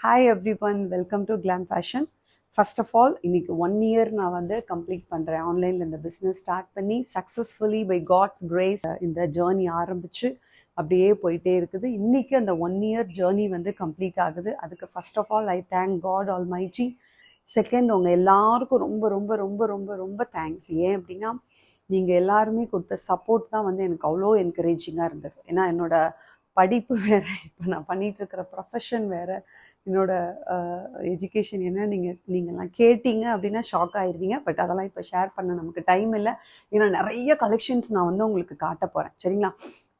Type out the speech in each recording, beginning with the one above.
Hi everyone, welcome to Glam Fashion. First of all, இன்னைக்கு 1 year நான் வந்து complete பண்ணுறேன். ஆன்லைனில் இந்த பிஸ்னஸ் ஸ்டார்ட் பண்ணி சக்ஸஸ்ஃபுல்லி பை காட்ஸ் கிரேஸ் இந்த ஜேர்னி ஆரம்பித்து அப்படியே போயிட்டே இருக்குது. இன்றைக்கி அந்த 1 year ஜேர்னி வந்து கம்ப்ளீட் ஆகுது. அதுக்கு first of all I thank God almighty. Second, உங்கள் எல்லாருக்கும் ரொம்ப ரொம்ப ரொம்ப ரொம்ப ரொம்ப தேங்க்ஸ். ஏன் அப்படின்னா, நீங்கள் எல்லாருமே கொடுத்த சப்போர்ட் தான் வந்து எனக்கு அவ்வளோ என்கரேஜிங்காக இருந்தது. ஏன்னா என்னோட படிப்பு வேறு, இப்போ நான் பண்ணிகிட்ருக்கிற ப்ரொஃபஷன் வேறு, என்னோடய எஜுகேஷன் என்ன நீங்கள்லாம் கேட்டிங்க அப்படின்னா ஷாக் ஆகிடுவீங்க. பட் அதெல்லாம் இப்போ ஷேர் பண்ண நமக்கு டைம் இல்லை. ஏன்னா நிறைய கலெக்ஷன்ஸ் நான் வந்து உங்களுக்கு காட்ட போகிறேன். சரிங்களா?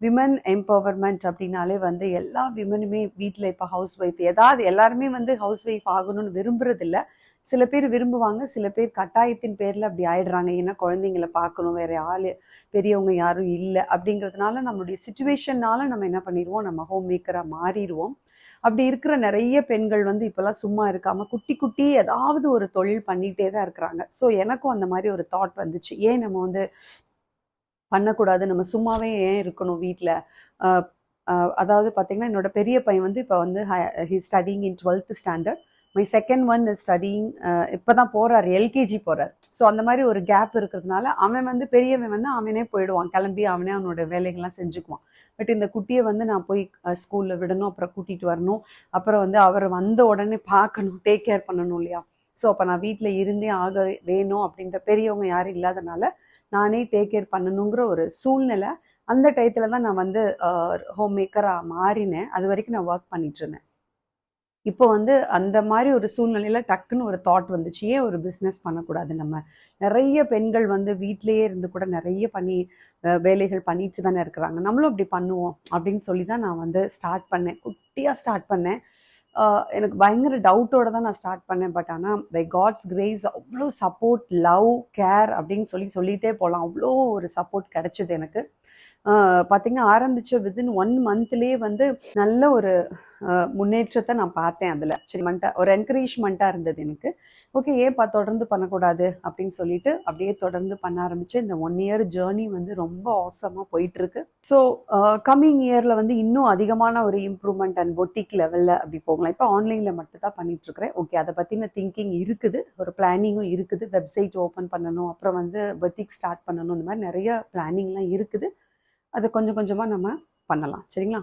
விமன் எம்பவர்மெண்ட் அப்படின்னாலே வந்து எல்லா விமனுமே வீட்டில் இப்போ ஹவுஸ் ஒய்ஃப், ஏதாவது எல்லாருமே வந்து ஹவுஸ் ஒய்ஃப் ஆகணும்னு விரும்புறதில்ல. சில பேர் விரும்புவாங்க, சில பேர் கட்டாயத்தின் பேரில் அப்படி ஆயிடுறாங்க. ஏன்னா குழந்தைங்களை பார்க்கணும், வேறு ஆள் பெரியவங்க யாரும் இல்லை அப்படிங்கிறதுனால நம்மளுடைய சுச்சுவேஷன்னால நம்ம என்ன பண்ணிடுவோம், நம்ம ஹோம் மேக்கராக மாறிடுவோம். அப்படி இருக்கிற நிறைய பெண்கள் வந்து இப்போல்லாம் சும்மா இருக்காமல் குட்டி குட்டி ஏதாவது ஒரு தொழில் பண்ணிகிட்டே தான் இருக்கிறாங்க. ஸோ எனக்கும் அந்த மாதிரி ஒரு தாட் வந்துச்சு, ஏன் நம்ம வந்து பண்ணக்கூடாது, நம்ம சும்மாவே ஏன் இருக்கணும் வீட்டில். அதாவது பார்த்திங்கன்னா, என்னோட பெரிய பையன் வந்து இப்போ வந்து he studying in 12th standard. My second one is studying, இப்போ தான் போகிறார், எல்கேஜி போகிறார். ஸோ அந்த மாதிரி ஒரு கேப் இருக்கிறதுனால அவன் வந்து பெரியவன் வந்து அவனே போயிடுவான், கிளம்பி அவனே அவனோட வேலைகள்லாம் செஞ்சுக்குவான். பட் இந்த குட்டியை வந்து நான் போய் ஸ்கூலில் விடணும், அப்புறம் கூட்டிகிட்டு வரணும், அப்புறம் வந்து அவர் வந்த உடனே பார்க்கணும், டேக் கேர் பண்ணணும் இல்லையா? ஸோ அப்போ நான் வீட்டில் இருந்தே ஆக வேணும் அப்படின்ற பெரியவங்க யாரும் இல்லாதனால நானே டேக் கேர் பண்ணணுங்கிற ஒரு சூழ்நிலை. அந்த டயத்தில் தான் நான் வந்து ஹோம் மேக்கராக மாறினேன். அது வரைக்கும் நான் ஒர்க் பண்ணிட்டு இருந்தேன். இப்போ வந்து அந்த மாதிரி ஒரு சூழ்நிலையில் டக்குன்னு ஒரு தாட் வந்துச்சு, ஏன் ஒரு பிஸ்னஸ் பண்ணக்கூடாது. நம்ம நிறைய பெண்கள் வந்து வீட்டிலேயே இருந்து கூட நிறைய வேலைகள் பண்ணிட்டு தானே இருக்கிறாங்க, நம்மளும் அப்படி பண்ணுவோம் அப்படின்னு சொல்லி தான் நான் வந்து ஸ்டார்ட் பண்ணேன். குட்டியாக ஸ்டார்ட் பண்ணேன். எனக்கு பயங்கர டவுட்டோடு தான் நான் ஸ்டார்ட் பண்ணேன். பட் ஆனால் பை காட்ஸ் கிரேஸ் அவ்வளோ சப்போர்ட், லவ், கேர் அப்படின்னு சொல்லிகிட்டே போகலாம். அவ்வளோ ஒரு சப்போர்ட் கிடச்சிது எனக்கு. பார்த்திங்கன்னா, ஆரம்பித்த வித்தின் 1 monthலேயே வந்து நல்ல ஒரு முன்னேற்றத்தை நான் பார்த்தேன். அதில் சரி ஒரு என்கரேஜ்மெண்ட்டாக இருந்தது எனக்கு. ஓகே, ஏன் தொடர்ந்து பண்ணக்கூடாது அப்படின்னு சொல்லிட்டு அப்படியே தொடர்ந்து பண்ண ஆரம்பித்து இந்த 1 year ஜேர்னி வந்து ரொம்ப ஆசமாக போயிட்டுருக்கு. ஸோ கம்மிங் இயரில் வந்து இன்னும் அதிகமான ஒரு இம்ப்ரூவ்மெண்ட் அண்ட் பொட்டிக் லெவலில் அப்படி போகலாம். இப்போ ஆன்லைனில் மட்டும் தான் பண்ணிகிட்ருக்கிறேன். ஓகே, அதை பற்றின திங்கிங் இருக்குது, ஒரு பிளானிங்கும் இருக்குது. வெப்சைட் ஓப்பன் பண்ணணும், அப்புறம் வந்து பொட்டிக் ஸ்டார்ட் பண்ணணும், இந்த மாதிரி நிறைய பிளானிங்லாம் இருக்குது. அதை கொஞ்சம் கொஞ்சமாக நம்ம பண்ணலாம். சரிங்களா?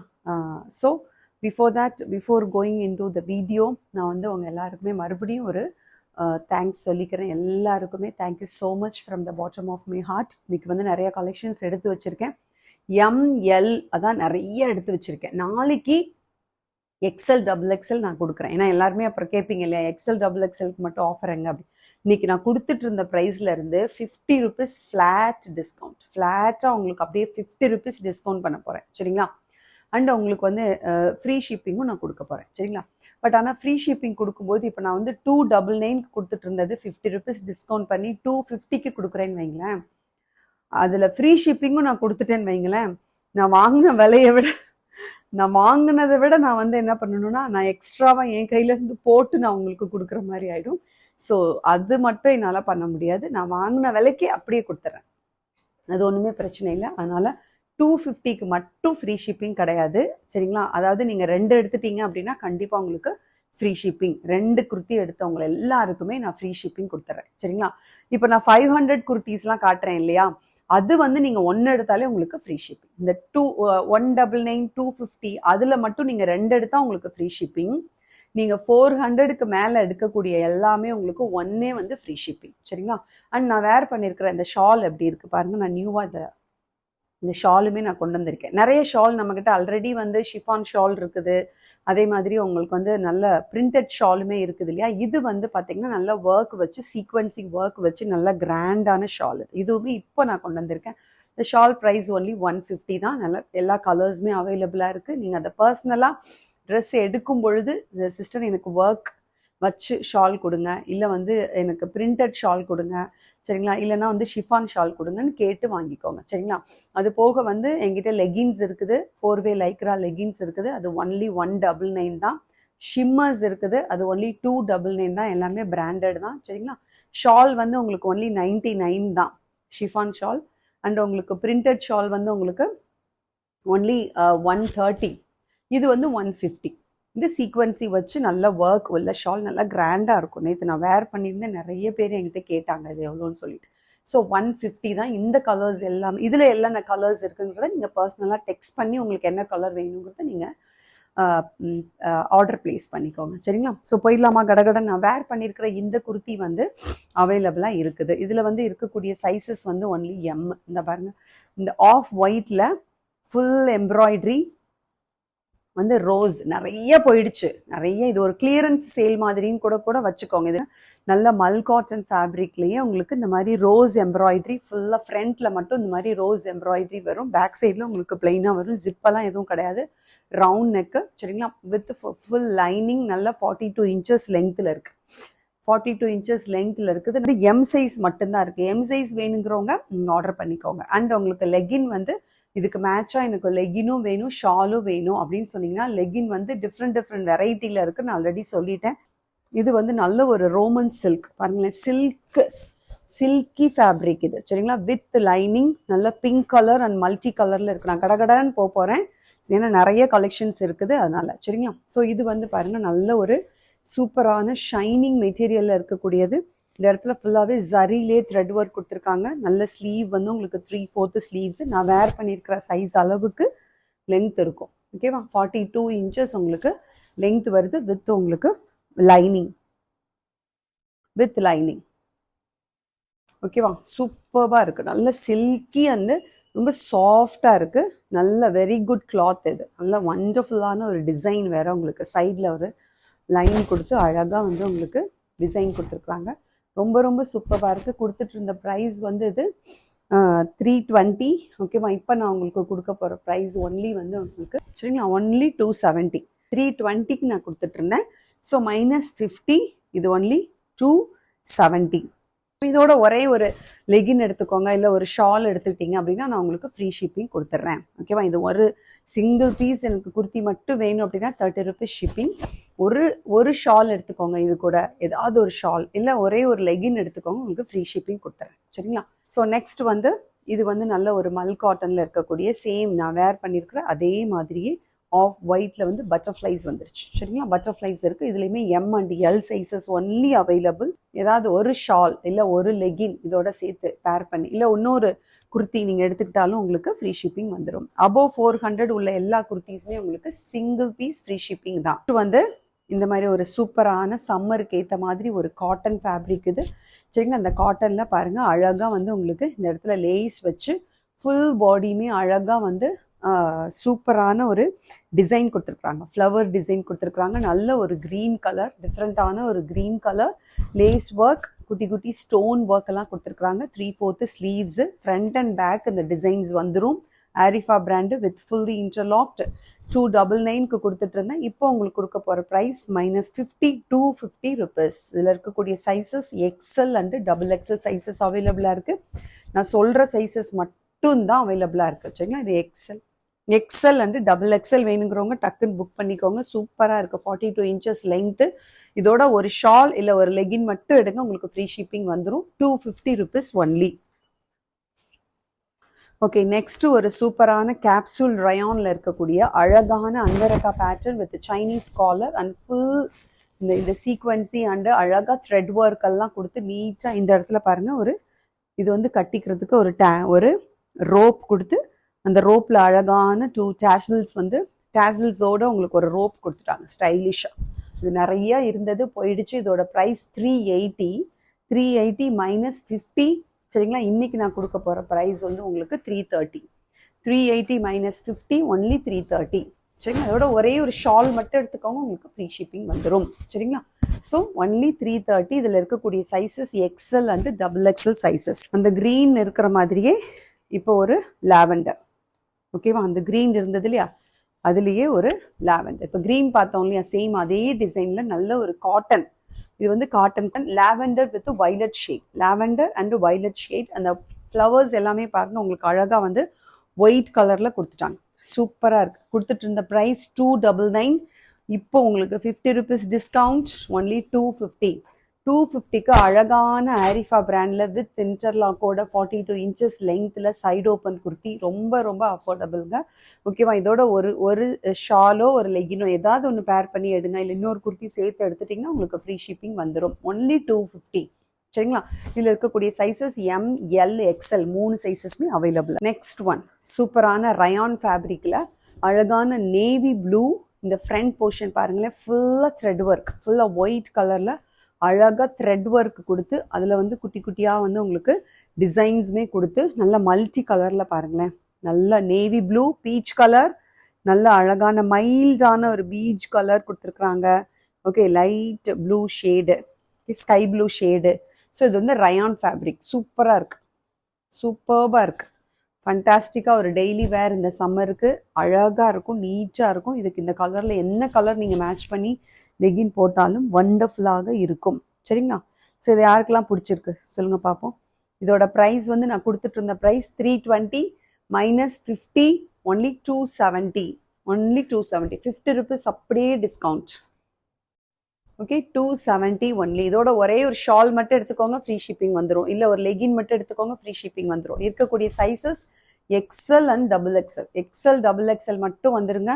So before going into the video, நான் வந்து உங்கள் எல்லாருக்குமே மறுபடியும் ஒரு தேங்க்ஸ் சொல்லிக்கிறேன். எல்லாருக்குமே thank you so much from the bottom of my heart. இன்றைக்கி வந்து நிறைய கலெக்ஷன்ஸ் எடுத்து வச்சுருக்கேன். ML அதான் நிறைய எடுத்து வச்சுருக்கேன். நாளைக்கு XL XXL நான் கொடுக்குறேன். ஏன்னா எல்லாருமே அப்புறம் கேட்பீங்க இல்லையா, XL XXLக்கு மட்டும் ஆஃபர் எங்க அப்படி. இன்றைக்கி நான் கொடுத்துட்டு இருந்த ப்ரைஸ்லேருந்து 50 rupees ஃப்ளாட் டிஸ்கவுண்ட். ஃப்ளாட்டாக உங்களுக்கு அப்படியே 50 rupees டிஸ்கவுண்ட் பண்ண போகிறேன். சரிங்களா? அண்ட் உங்களுக்கு வந்து ஃப்ரீ ஷிப்பிங்கும் நான் கொடுக்க போகிறேன். சரிங்களா? பட் ஆனால் ஃப்ரீ ஷிப்பிங் கொடுக்கும்போது இப்போ நான் வந்து 299 கொடுத்துட்டு இருந்தது 50 rupees டிஸ்கவுண்ட் பண்ணி 250க்கு கொடுக்குறேன்னு வைங்களேன். அதில் ஃப்ரீ ஷிப்பிங்கும் நான் கொடுத்துட்டேன்னு வைங்களேன். நான் வாங்கினதை விட நான் வந்து என்ன பண்ணணும்னா, நான் எக்ஸ்ட்ராவாக என் கையிலேருந்து போட்டு நான் உங்களுக்கு கொடுக்குற மாதிரி ஆகிடும். ஸோ அது மட்டும் என்னால் பண்ண முடியாது. நான் வாங்கின விலைக்கு அப்படியே கொடுத்துட்றேன். அது ஒன்றுமே பிரச்சனை இல்லை. அதனால் 250க்கு மட்டும் ஃப்ரீ ஷிப்பிங் கிடையாது. சரிங்களா? அதாவது நீங்கள் 2 எடுத்துட்டீங்க அப்படின்னா கண்டிப்பாக உங்களுக்கு ஃப்ரீ ஷிப்பிங். 2 குர்த்தி எடுத்தவங்க எல்லாருக்குமே நான் ஃப்ரீ ஷிப்பிங் கொடுத்துட்றேன். சரிங்களா? இப்போ நான் 500 குர்த்திஸ்லாம் காட்டுறேன் இல்லையா, அது வந்து நீங்கள் 1 எடுத்தாலே உங்களுக்கு ஃப்ரீ ஷிப்பிங். இந்த 199, 250 அதில் மட்டும் நீங்கள் 2 எடுத்தால் உங்களுக்கு ஃப்ரீ ஷிப்பிங். நீங்கள் 400க்கு மேலே எடுக்கக்கூடிய எல்லாமே உங்களுக்கு 1 வந்து ஃப்ரீ ஷிப்பிங். சரிங்களா? அண்ட் நான் வேர் பண்ணியிருக்கிற இந்த ஷால் எப்படி இருக்குது பாருங்கள். நான் நியூவாக இந்த ஷாலுமே நான் கொண்டு வந்திருக்கேன். நிறைய ஷால் நம்மக்கிட்ட ஆல்ரெடி வந்து ஷிஃபான் ஷால் இருக்குது. அதே மாதிரி உங்களுக்கு வந்து நல்ல பிரிண்டட் ஷாலுமே இருக்குது இல்லையா. இது வந்து பார்த்திங்கன்னா நல்ல ஒர்க் வச்சு, சீக்வன்சிங் ஒர்க் வச்சு நல்ல கிராண்டான ஷால். இதுவுமே இப்போ நான் கொண்டு வந்திருக்கேன். இந்த ஷால் ப்ரைஸ் ஒன்லி 150 தான். நல்ல எல்லா கலர்ஸுமே அவைலபிளாக இருக்குது. நீங்கள் அதை பர்சனலாக ட்ரெஸ் எடுக்கும் பொழுது, இந்த சிஸ்டர் எனக்கு ஒர்க் வச்சு ஷால் கொடுங்க, இல்லை வந்து எனக்கு பிரிண்டட் ஷால் கொடுங்க, சரிங்களா, இல்லைனா வந்து ஷிஃபான் ஷால் கொடுங்கன்னு கேட்டு வாங்கிக்கோங்க. சரிங்களா? அது போக வந்து எங்கிட்ட லெகின்ஸ் இருக்குது, 4-way லைக்ரா லெகின்ஸ் இருக்குது. அது ஒன்லி 199 தான். ஷிம்மர்ஸ் இருக்குது, அது ஒன்லி 299 தான். எல்லாமே பிராண்டட் தான். சரிங்களா? ஷால் வந்து உங்களுக்கு ஒன்லி 99 தான், ஷிஃபான் ஷால். அண்ட் உங்களுக்கு பிரிண்டட் ஷால் வந்து உங்களுக்கு ஒன்லி 130. இது வந்து 150. இந்த சீக்வன்சி வச்சு நல்ல ஒர்க் உள்ள ஷால் நல்லா கிராண்டாக இருக்கும். நேற்று நான் வேர் பண்ணியிருந்தேன், நிறைய பேர் என்கிட்ட கேட்டாங்க இது எவ்வளோன்னு சொல்லிட்டு. ஸோ 150 தான். இந்த கலர்ஸ் எல்லாமே இதில் என்னென்ன கலர்ஸ் இருக்குங்கிறத நீங்கள் பர்சனலாக டெக்ஸ்ட் பண்ணி உங்களுக்கு என்ன கலர் வேணுங்கிறத நீங்கள் ஆர்டர் பிளேஸ் பண்ணிக்கோங்க. சரிங்களா? ஸோ போயிடலாமா கடகடன்? நான் வேர் பண்ணியிருக்கிற இந்த குர்த்தி வந்து அவைலபிளாக இருக்குது. இதில் வந்து இருக்கக்கூடிய சைஸஸ் வந்து ஒன்லி எம். இந்த பாருங்கள், இந்த ஆஃப் ஒயிட்டில் ஃபுல் எம்ப்ராய்டரி வந்து ரோஸ் நிறைய போயிடுச்சு. நிறைய இது ஒரு கிளியரன்ஸ் சேல் மாதிரின்னு கூட வச்சுக்கோங்க. இது நல்ல மல் காட்டன் ஃபேப்ரிக்லேயே உங்களுக்கு இந்த மாதிரி ரோஸ் எம்ப்ராய்டரி ஃபுல்லாக ஃப்ரண்ட்டில் மட்டும் இந்த மாதிரி ரோஸ் எம்ப்ராய்டரி வரும். பேக் சைடில் உங்களுக்கு பிளெயினாக வரும். ஜிப்பெல்லாம் எதுவும் கிடையாது. Round neck. சரிங்களா? With full lining. நல்ல 42 இன்ச்சஸ் லெங்த்தில் இருக்குது. 42 இன்ச்சஸ் லெங்த்தில் இருக்குது. இது எம் சைஸ் மட்டும்தான் இருக்குது. எம் சைஸ் வேணுங்கிறவங்க நீங்கள் ஆர்டர் பண்ணிக்கோங்க. அண்ட் உங்களுக்கு லெகின் வந்து இதுக்கு மேட்சாக எனக்கு லெகினும் வேணும், ஷாலும் வேணும் அப்படின்னு சொன்னீங்கன்னா லெகின் வந்து டிஃப்ரெண்ட் வெரைட்டியில் இருக்குது. நான் ஆல்ரெடி சொல்லிட்டேன். இது வந்து நல்ல ஒரு ரோமன் சில்க். பாருங்களேன், சில்கி ஃபேப்ரிக் இது. சரிங்களா? With lining. நல்ல பிங்க் கலர் அண்ட் மல்டி கலரில் இருக்குது. நான் கடகடன்னு போகிறேன், ஏன்னா நிறைய கலெக்ஷன்ஸ் இருக்குது அதனால. சரிங்களா? ஸோ இது வந்து பாருங்கள், நல்ல ஒரு சூப்பரான ஷைனிங் மெட்டீரியலில் இருக்கக்கூடியது. இந்த இடத்துல ஃபுல்லாகவே ஜரிலே த்ரெட் ஒர்க் கொடுத்துருக்காங்க. நல்ல ஸ்லீவ் வந்து உங்களுக்கு 3/4 ஸ்லீவ்ஸ். நான் வேர் பண்ணியிருக்கிற சைஸ் அளவுக்கு லென்த் இருக்கும். ஓகேவா? 42 இன்ச்சஸ் உங்களுக்கு லென்த் வருது. வித் உங்களுக்கு லைனிங். ஓகேவா? சூப்பராக இருக்குது. நல்ல சில்கி அண்டு ரொம்ப சாஃப்டாக இருக்குது. நல்ல வெரி குட் கிளாத் இது. நல்ல வண்டர்ஃபுல்லான ஒரு டிசைன் வேறு. உங்களுக்கு சைடில் ஒரு லைன் கொடுத்து அழகாக வந்து உங்களுக்கு டிசைன் கொடுத்துருக்குறாங்க. ரொம்ப சூப்பராக இருக்குது. கொடுத்துட்டு இருந்த ப்ரைஸ் வந்து இது 320. ஓகேவா? இப்போ நான் உங்களுக்கு கொடுக்க போகிற ப்ரைஸ் ஒன்லி வந்து உங்களுக்கு சரிங்களா, ஒன்லி 270. 320க்கு நான் கொடுத்துட்ருந்தேன். ஸோ -50. இது ஒன்லி 270. இதோட ஒரே ஒரு லெகின் எடுத்துக்கோங்க, இல்லை ஒரு ஷால் எடுத்துக்கிட்டீங்க அப்படின்னா நான் உங்களுக்கு ஃப்ரீ ஷிப்பிங் கொடுத்துட்றேன். ஓகேவா? இது ஒரு சிங்கிள் பீஸ் எனக்கு குர்த்தி மட்டும் வேணும் அப்படின்னா 30 rupees ஷிப்பிங். ஒரு ஷால் எடுத்துக்கோங்க, இது கூட ஏதாவது ஒரு ஷால் இல்லை ஒரே ஒரு லெகின் எடுத்துக்கோங்க, உங்களுக்கு ஃப்ரீ ஷிப்பிங் கொடுத்துட்றேன். சரிங்களா? ஸோ நெக்ஸ்ட் வந்து இது வந்து நல்ல ஒரு மல் காட்டனில் இருக்கக்கூடிய சேம் நான் வேர் பண்ணியிருக்கிற அதே மாதிரியே ஆஃப் ஒயிட்டில் வந்து பட்டர்ஃப்ளைஸ் வந்துருச்சு. சரிங்களா? பட்டர்ஃப்ளைஸ் இருக்குது. இதுலேயுமே M and L sizes only available. ஏதாவது ஒரு ஷால் இல்லை ஒரு லெகின் இதோட சேர்த்து பேர் பண்ணி இல்லை இன்னொரு குர்த்தி நீங்கள் எடுத்துக்கிட்டாலும் உங்களுக்கு ஃப்ரீ ஷிப்பிங் வந்துடும். அபோவ் 400 உள்ள எல்லா குர்த்திஸுமே உங்களுக்கு சிங்கிள் பீஸ் ஃப்ரீ ஷிப்பிங் தான். வந்து இந்த மாதிரி ஒரு சூப்பரான சம்மருக்கு ஏற்ற மாதிரி ஒரு காட்டன் ஃபேப்ரிக் இது. சரிங்களா? அந்த காட்டனில் பாருங்கள் அழகாக வந்து உங்களுக்கு இந்த இடத்துல லேஸ் வச்சு ஃபுல் பாடியுமே அழகாக வந்து சூப்பரான ஒரு டிசைன் கொடுத்துருக்குறாங்க. ஃப்ளவர் டிசைன் கொடுத்துருக்குறாங்க. நல்ல ஒரு க்ரீன் கலர், டிஃப்ரெண்ட்டான ஒரு க்ரீன் கலர் லேஸ் ஒர்க், குட்டி ஸ்டோன் ஒர்க் எல்லாம் கொடுத்துருக்குறாங்க. 3/4 ஸ்லீவ்ஸு. ஃப்ரண்ட் அண்ட் பேக் இந்த டிசைன்ஸ் வந்துடும். ஆரிஃபா பிராண்டு வித் ஃபுல்லி இன்டர்லாக்ட் 299க்கு கொடுத்துட்டு இருந்தேன். இப்போ உங்களுக்கு கொடுக்க போகிற ப்ரைஸ் -50, 250 rupees. இதில் இருக்கக்கூடிய sizes XL and XXL sizes அவைலபிளாக இருக்குது. நான் சொல்கிற சைஸஸ் மட்டும் தான் அவைலபிளாக இருக்குது. சரிங்களா? இது எக்ஸல் அண்டு XXL வேணுங்கிறவங்க டக்குன்னு புக் பண்ணிக்கோங்க. சூப்பராக இருக்குது. 42 இன்ச்சஸ் லென்த்து. இதோட ஒரு ஷால் இல்லை ஒரு லெகின் மட்டும் எடுங்க, உங்களுக்கு ஃப்ரீ ஷிப்பிங் வந்துடும். 250 rupees ஒன்லி. ஓகே, நெக்ஸ்ட் ஒரு சூப்பரான கேப்சூல் ரயானில் இருக்கக்கூடிய அழகான angrakha pattern with Chinese collar and full இந்த சீக்வன்சி அண்டு அழகாக த்ரெட் ஒர்க் எல்லாம் கொடுத்து நீட்டாக இந்த இடத்துல பாருங்கள் ஒரு இது வந்து கட்டிக்கிறதுக்கு ஒரு ரோப் கொடுத்து அந்த ரோப்பில் அழகான 2 டேசல்ஸ் வந்து டேசல்ஸோடு உங்களுக்கு ஒரு ரோப் கொடுத்துட்டாங்க ஸ்டைலிஷாக. இது நிறைய இருந்தது, போயிடுச்சு. இதோட ப்ரைஸ் 380 -50. சரிங்களா? இன்றைக்கி நான் கொடுக்க போகிற ப்ரைஸ் வந்து உங்களுக்கு 330. 380 -50 ஒன்லி 330. சரிங்களா? அதோட ஒரே ஒரு ஷால் மட்டும் எடுத்துக்கோங்க, உங்களுக்கு ஃப்ரீ ஷிப்பிங் வந்துடும். சரிங்களா? So only 330. இதில் இருக்கக்கூடிய sizes XL and XXL sizes. அந்த க்ரீன் இருக்கிற மாதிரியே இப்போ ஒரு லாவெண்டர். ஓகேவா? அந்த க்ரீன் இருந்தது இல்லையா, அதுலேயே ஒரு லாவெண்டர். இப்போ க்ரீன் பார்த்தோம் இல்லையா, சேம் அதே டிசைனில் நல்ல ஒரு காட்டன். இது வந்து cotton lavender with violet shade. Lavender and violet shade. அந்த ஃப்ளவர்ஸ் எல்லாமே பாருங்க உங்களுக்கு அழகாக வந்து ஒயிட் கலரில் கொடுத்துட்டாங்க. சூப்பராக இருக்குது. கொடுத்துட்டு இருந்த ப்ரைஸ் 299. இப்போ உங்களுக்கு 50 rupees டிஸ்கவுண்ட் ஒன்லி 250. 250க்கு அழகான ஆரிஃபா பிராண்டில் வித் இன்டர்லாக்கோட 42 இன்ச்சஸ் லெங்க்த்தில் சைடு ஓப்பன் குர்த்தி ரொம்ப ரொம்ப அஃபோர்டபுளுங்க. ஓகேவா? இதோட ஒரு ஷாலோ ஒரு லெகினோ ஏதாவது ஒன்று பேர் பண்ணி எடுங்க, இல்லை இன்னொரு குர்த்தி சேர்த்து எடுத்துட்டிங்கன்னா உங்களுக்கு ஃப்ரீ ஷிப்பிங் வந்துடும். ஒன்லி 250. சரிங்களா? இதில் இருக்கக்கூடிய சைஸஸ் எம், எல், எக்ஸ்எல் 3 சைஸஸ்மே அவைலபிள். நெக்ஸ்ட் ஒன் சூப்பரான ரயான் ஃபேப்ரிக்கில் அழகான நேவி ப்ளூ. இந்த ஃப்ரண்ட் போர்ஷன் பாருங்களேன், ஃபுல்லாக த்ரெட் ஒர்க், ஃபுல்லாக ஒயிட் கலரில் அழகாக த்ரெட் ஒர்க் கொடுத்து அதில் வந்து குட்டி குட்டியாக வந்து உங்களுக்கு டிசைன்ஸுமே கொடுத்து நல்ல மல்டி கலரில் பாருங்களேன், நல்ல நேவி ப்ளூ, பீச் கலர், நல்ல அழகான மைல்டான ஒரு பீச் கலர் கொடுத்துருக்குறாங்க. Okay, light blue shade, sky blue shade. So இது வந்து ரயான் ஃபேப்ரிக் சூப்பராக இருக்குது, சூப்பர்பாக இருக்குது, ஃபண்டாஸ்டிக்காக ஒரு டெய்லி வேர் இந்த சம்மருக்கு அழகாக இருக்கும், நீட்டாக இருக்கும். இதுக்கு இந்த கலரில் என்ன கலர் நீங்கள் மேட்ச் பண்ணி லெகின் போட்டாலும் வண்டர்ஃபுல்லாக இருக்கும். சரிங்களா? ஸோ இது யாருக்கெல்லாம் பிடிச்சிருக்கு சொல்லுங்கள் பார்ப்போம். இதோட ப்ரைஸ் வந்து நான் கொடுத்துட்டு இருந்த price 320 minus 50 only 270. Only 270, 50 rupees அப்படியே டிஸ்கவுண்ட். Okay, 270 only. இதோட ஒரே ஒரு ஷால் மட்டும் எடுத்துக்கோங்க, ஃப்ரீ ஷிப்பிங் வந்துடும். இல்லை ஒரு லெகின் மட்டும் எடுத்துக்கோங்க, ஃப்ரீ ஷிப்பிங் வந்துடும். இருக்கக்கூடிய sizes XL and double XL. XL double XL மட்டும் வந்துருங்க.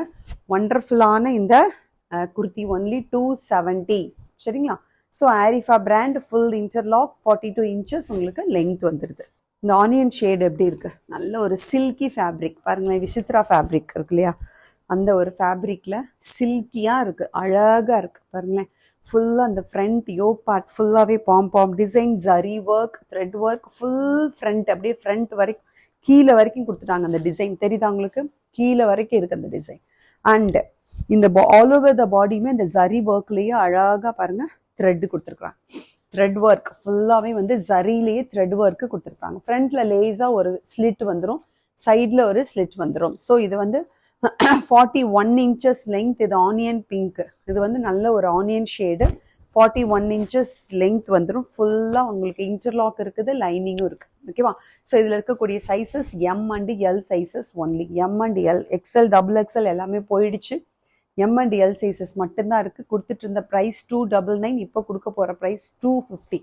ஒண்டர்ஃபுல்லான இந்த குர்த்தி ஒன்லி 270. சரிங்களா? So Arifa brand, full interlock, 42 inches உங்களுக்கு லெங்த் வந்துடுது. இந்த ஆனியன் ஷேடு எப்படி இருக்கு? நல்ல ஒரு சில்கி ஃபேப்ரிக் பாருங்களேன், விசித்ரா ஃபேப்ரிக் இருக்கு இல்லையா, அந்த ஒரு ஃபேப்ரிக்கில் சில்கியாக இருக்குது, அழகாக இருக்குது பாருங்களேன். ஃபுல்லாக அந்த ஃப்ரண்ட் யோக் பார்ட் ஃபுல்லாகவே palm design, zari work, thread work, full front அப்படியே ஃப்ரண்ட் வரைக்கும் கீழே வரைக்கும் கொடுத்துட்டாங்க. அந்த டிசைன் தெரியுதா உங்களுக்கு? கீழே வரைக்கும் இருக்குது அந்த டிசைன். அண்டு இந்த ஆல் ஓவர் த பாடியுமே இந்த ஜரி ஒர்க்லேயே அழகாக பாருங்கள் த்ரெட் கொடுத்துருக்குறாங்க. த்ரெட் ஒர்க் ஃபுல்லாகவே வந்து ஜரிலேயே த்ரெட் ஒர்க்கு கொடுத்துருக்காங்க. ஃப்ரண்ட்டில் லேஸாக ஒரு ஸ்லிட் வந்துடும், சைடில் ஒரு ஸ்லிட் வந்துடும். ஸோ இது வந்து 41 இன்ச்சஸ் லெங்க். இது ஆனியன் பிங்க், இது வந்து நல்ல ஒரு ஆனியன் ஷேடு. 41 இன்ச்சஸ் லெங்க் வந்துடும். ஃபுல்லாக உங்களுக்கு இன்டர்லாக் இருக்குது, லைனிங்கும் இருக்குது. ஓகேவா? ஸோ இதில் இருக்கக்கூடிய sizes M and L sizes only. M and L, XL double XL எல்லாமே போயிடுச்சு. எம் அண்ட் எல் சைஸஸ் மட்டும்தான் இருக்குது. கொடுத்துட்டு இருந்த ப்ரைஸ் 299, இப்போ கொடுக்க போகிற ப்ரைஸ் 250.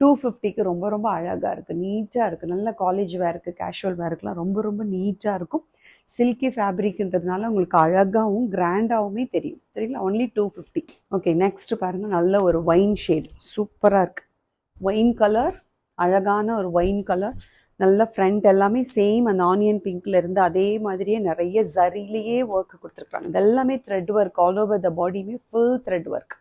250க்கு ரொம்ப ரொம்ப அழகாக இருக்குது, நீட்டாக இருக்குது. நல்ல காலேஜ் வேருக்கு, கேஷுவல் வேருக்குலாம் ரொம்ப ரொம்ப நீட்டாக இருக்கும். சில்கி ஃபேப்ரிக்ன்றதுனால உங்களுக்கு அழகாகவும் கிராண்டாகவுமே தெரியும். சரிங்களா? ஒன்லி 250. ஓகே, நெக்ஸ்ட் பாருங்கள், நல்ல ஒரு ஒயின் ஷேட் சூப்பராக இருக்குது. ஒயின் கலர், அழகான ஒரு ஒயின் கலர். நல்ல ஃப்ரண்ட் எல்லாமே சேம் அந்த ஆனியன் பிங்க்ல இருந்து அதே மாதிரியே நிறைய ஜரிலேயே ஒர்க் கொடுத்துருக்காங்க. இதெல்லாமே thread work, all over the பாடியுமே ஃபுல் த்ரெட் ஒர்க்.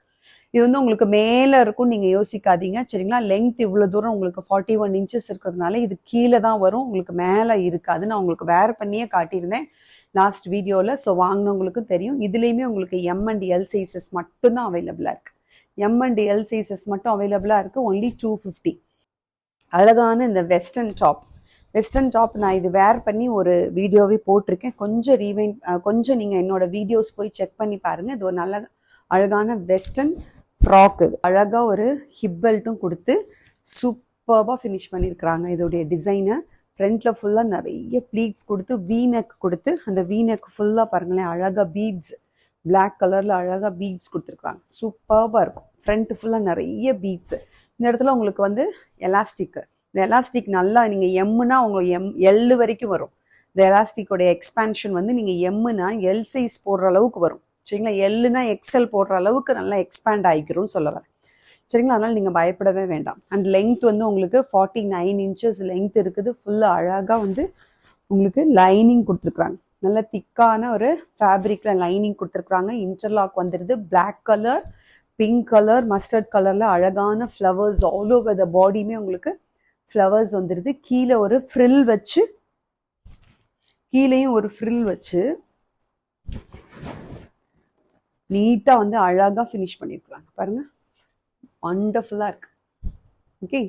இது வந்து உங்களுக்கு மேலே இருக்கும், நீங்கள் யோசிக்காதீங்க. சரிங்களா? லெங்த் இவ்வளோ தூரம் உங்களுக்கு 41 இன்ச்சஸ் இருக்கிறதுனால இது கீழே தான் வரும், உங்களுக்கு மேலே இருக்காது. நான் உங்களுக்கு வேர் பண்ணியே காட்டியிருந்தேன் லாஸ்ட் வீடியோவில். ஸோ வாங்கினவங்களுக்கும் தெரியும். இதுலேயுமே உங்களுக்கு எம் அண்ட் எல் சைஸஸ் மட்டும்தான் அவைலபிளாக இருக்குது. எம் அண்ட் எல் சைஸஸ் மட்டும் அவைலபிளாக இருக்குது. ஒன்லி 250. அழகான இந்த வெஸ்டர்ன் டாப் நான் இது வேர் பண்ணி ஒரு வீடியோவே போட்டிருக்கேன். கொஞ்சம் கொஞ்சம் நீங்கள் என்னோட வீடியோஸ் போய் செக் பண்ணி பாருங்கள். இது ஒரு நல்ல அழகான வெஸ்டர்ன் ஃப்ராக். இது அழகாக ஒரு ஹிப் பெல்ட்டும் கொடுத்து சூப்பராக ஃபினிஷ் பண்ணியிருக்கிறாங்க. இதோடைய டிசைனை ஃப்ரண்ட்டில் ஃபுல்லாக நிறைய ப்ளீட்ஸ் கொடுத்து வீநெக் கொடுத்து அந்த வீநெக் ஃபுல்லாக பாருங்களேன் அழகாக பீட்ஸ், பிளாக் கலரில் அழகாக பீட்ஸ் கொடுத்துருக்காங்க. சூப்பராக இருக்கும். ஃப்ரண்ட்டு ஃபுல்லாக நிறைய பீட்ஸு. இந்த இடத்துல உங்களுக்கு வந்து எலாஸ்டிக்கு, இந்த எலாஸ்டிக் நல்லா நீங்கள் எம்முனா உங்களுக்கு எல் வரைக்கும் வரும். இந்த எலாஸ்டிக்கோடைய எக்ஸ்பேன்ஷன் வந்து நீங்கள் எம்முனா எல் சைஸ் போடுற அளவுக்கு வரும். சரிங்களா? எல்லுனா எக்ஸ்எல் போடுற அளவுக்கு நல்லா எக்ஸ்பேண்ட் ஆகிக்கிறோம்னு சொல்ல வரேன். சரிங்களா? அதனால் நீங்கள் பயப்படவே வேண்டாம். அண்ட் லெங்த் வந்து உங்களுக்கு 49 இன்ச்சஸ் லெங்த் இருக்குது. ஃபுல்லாக அழகாக வந்து உங்களுக்கு லைனிங் கொடுத்துருக்குறாங்க. நல்ல திக்கான ஒரு ஃபேப்ரிக்கில் லைனிங் கொடுத்துருக்குறாங்க. இன்டர்லாக் வந்துடுது. Black colour, pink colour, mustard கலரில் அழகான ஃப்ளவர்ஸ் ஆல் ஓவர் த பாடியுமே உங்களுக்கு ஃப்ளவர்ஸ் வந்துடுது. கீழே ஒரு ஃப்ரில் வச்சு, கீழேயும் ஒரு ஃப்ரில் வச்சு நீட்டாக வந்து அழகாக ஃபினிஷ் பண்ணியிருக்கிறாங்க பாருங்கள். வண்டர்ஃபுல்லாக இருக்குது. ஓகே,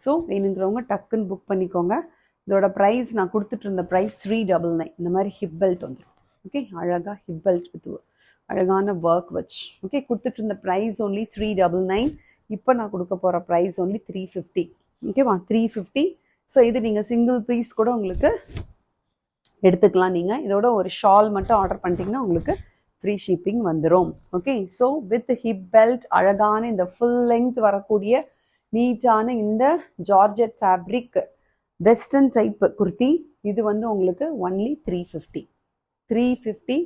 ஸோ வேணுங்கிறவங்க டக்குன்னு புக் பண்ணிக்கோங்க. இதோட ப்ரைஸ் நான் கொடுத்துட்டு இருந்த ப்ரைஸ் 399. இந்த மாதிரி ஹிப் பெல்ட் வந்துடும். ஓகே, அழகாக ஹிப் பெல்ட் வித் அழகான ஒர்க் வச்சு. ஓகே, கொடுத்துட்டு இருந்த ப்ரைஸ் ஒன்லி 399. இப்போ நான் கொடுக்க போகிற ப்ரைஸ் ஒன்லி 350. ஓகேவா? 350. ஸோ இது நீங்கள் சிங்கிள் பீஸ் கூட உங்களுக்கு எடுத்துக்கலாம். நீங்கள் இதோட ஒரு ஷால் மட்டும் ஆர்டர் பண்ணிட்டீங்கன்னா உங்களுக்கு ஃப்ரீ ஷிப்பிங் வந்துடும். Okay, so with hip belt அழகான இந்த ஃபுல் லெங்த் வரக்கூடிய நீட்டான இந்த georgette fabric western type kurti. இது வந்து உங்களுக்கு ஒன்லி 350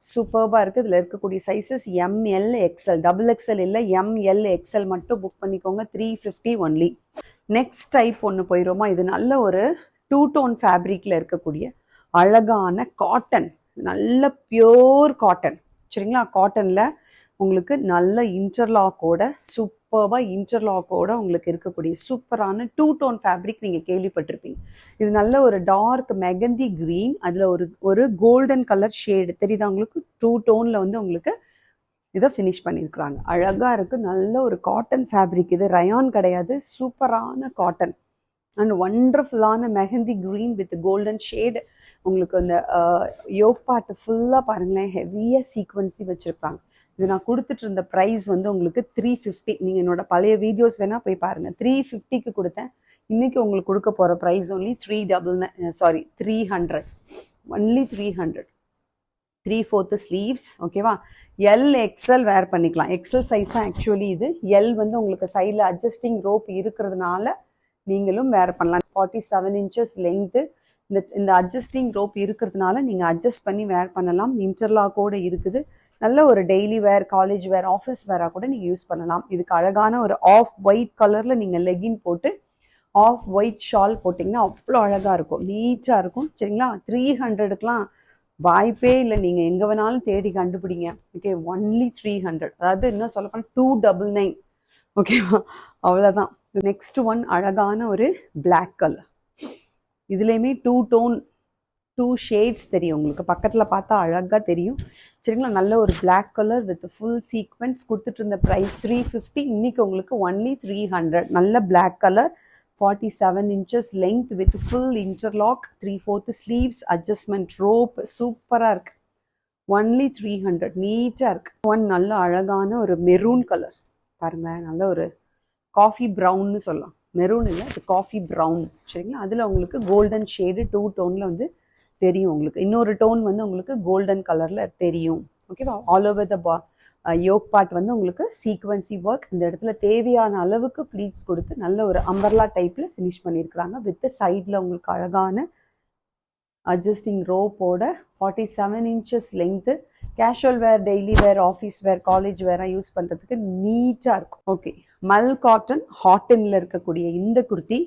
சூப்பர்பாக இருக்குது. இதில் இருக்கக்கூடிய sizes ML XL, double XL இல்லை, ML XL மட்டும் புக் பண்ணிக்கோங்க. 350 ஒன்லி. நெக்ஸ்ட் டைப் ஒன்று போயிடுவோமா. இது நல்ல ஒரு 2 டோன் ஃபேப்ரிக்கில் இருக்கக்கூடிய அழகான காட்டன், நல்ல பியோர் காட்டன் சரிங்களா. காட்டனில் உங்களுக்கு நல்ல இன்டர்லாக்கோட, சூப்பர்பாக இன்டர்லாக்கோட உங்களுக்கு இருக்கக்கூடிய சூப்பரான 2 டோன் ஃபேப்ரிக் நீங்கள் கேள்விப்பட்டிருப்பீங்க. இது நல்ல ஒரு டார்க் மெகந்தி க்ரீன், அதில் ஒரு கோல்டன் கலர் ஷேடு தெரியுதா உங்களுக்கு. 2 டோனில் வந்து உங்களுக்கு இதை ஃபினிஷ் பண்ணியிருக்கிறாங்க. அழகாக இருக்குது. நல்ல ஒரு காட்டன் ஃபேப்ரிக். இது ரயான் கிடையாது, சூப்பரான காட்டன் அண்ட் ஒண்டர்ஃபுல்லான mehendi green with golden shade. உங்களுக்கு அந்த யோக் பார்ட்டு ஃபுல்லாக பாருங்களேன், ஹெவியாக சீக்வன்ஸி வச்சுருப்பாங்க. இது நான் கொடுத்துட்டு இருந்த ப்ரைஸ் வந்து உங்களுக்கு 350. நீங்கள் என்னோட பழைய வீடியோஸ் வேணால் போய் பாருங்கள். 350க்கு கொடுத்தேன். இன்றைக்கி உங்களுக்கு கொடுக்க போகிற ப்ரைஸ் ஒன்லி 300. ஒன்லி 300. 3/4 ஸ்லீவ்ஸ் ஓகேவா. LXL வேர் பண்ணிக்கலாம். XL சைஸ் தான் ஆக்சுவலி இது. L வந்து உங்களுக்கு சைடில் அட்ஜஸ்டிங் ரோப் இருக்கிறதுனால நீங்களும் வேர் பண்ணலாம். 47 இன்ச்சஸ் லெங்க்த்து. இந்த அட்ஜஸ்டிங் ரோப் இருக்கிறதுனால நீங்கள் அட்ஜஸ்ட் பண்ணி வேர் பண்ணலாம். இன்டர்லாக்கோடு இருக்குது. நல்ல ஒரு daily wear, college wear, office வேராக கூட நீங்கள் யூஸ் பண்ணலாம். இதுக்கு அழகான ஒரு ஆஃப் ஒயிட் கலரில் நீங்கள் லெகின் போட்டு ஆஃப் ஒயிட் ஷால் போட்டிங்கன்னா அவ்வளோ அழகாக இருக்கும், நீட்டாக இருக்கும் சரிங்களா. 300க்குலாம் வாய்ப்பே இல்லை. நீங்கள் எங்கே வேணாலும் தேடி கண்டுபிடிங்க. Okay, only 300. அதாவது இன்னும் சொல்லப்போனால் 299 ஓகேவா, அவ்வளோதான். நெக்ஸ்ட் ஒன் அழகான ஒரு பிளாக் கலர். இதுலேயுமே 2 டோன் 2 ஷேட்ஸ் தெரியும் உங்களுக்கு. பக்கத்தில் பார்த்தா அழகாக தெரியும் சரிங்களா. நல்ல ஒரு black colour with full sequins. கொடுத்துட்டு இருந்த ப்ரைஸ் 350. இன்றைக்கி உங்களுக்கு ஒன்லி 300. நல்ல black colour, 47 inches length with full interlock, 3/4 sleeves, adjustment rope, சூப்பராக இருக்குது. ஒன்லி 300. நீட்டாக இருக்குது. ஒன் நல்ல அழகான ஒரு மெரூன் கலர் பாருங்கள். நல்ல ஒரு காஃபி ப்ரௌன்னு சொல்லலாம். மெரூன் இல்லை, அது காஃபி ப்ரௌன் சரிங்களா. அதில் உங்களுக்கு கோல்டன் ஷேடு 2 டோனில் வந்து தெரியும் உங்களுக்கு. இன்னொரு டோன் வந்து உங்களுக்கு கோல்டன் கலரில் தெரியும் ஓகேவா. All over the yoke part வந்து உங்களுக்கு சீக்வன்சி ஒர்க். இந்த இடத்துல தேவையான அளவுக்கு ப்ளீட்ஸ் கொடுத்து நல்ல ஒரு அம்பர்லா டைப்பில் ஃபினிஷ் பண்ணியிருக்கிறாங்க. வித் சைடில் உங்களுக்கு அழகான அட்ஜஸ்டிங் ரோப்போட 47 inches length. Casual wear, daily wear, office wear, college வேராக யூஸ் பண்ணுறதுக்கு நீட்டாக இருக்கும். ஓகே, மல் காட்டன் ஹாட்டனில் இருக்கக்கூடிய இந்த குர்த்தி,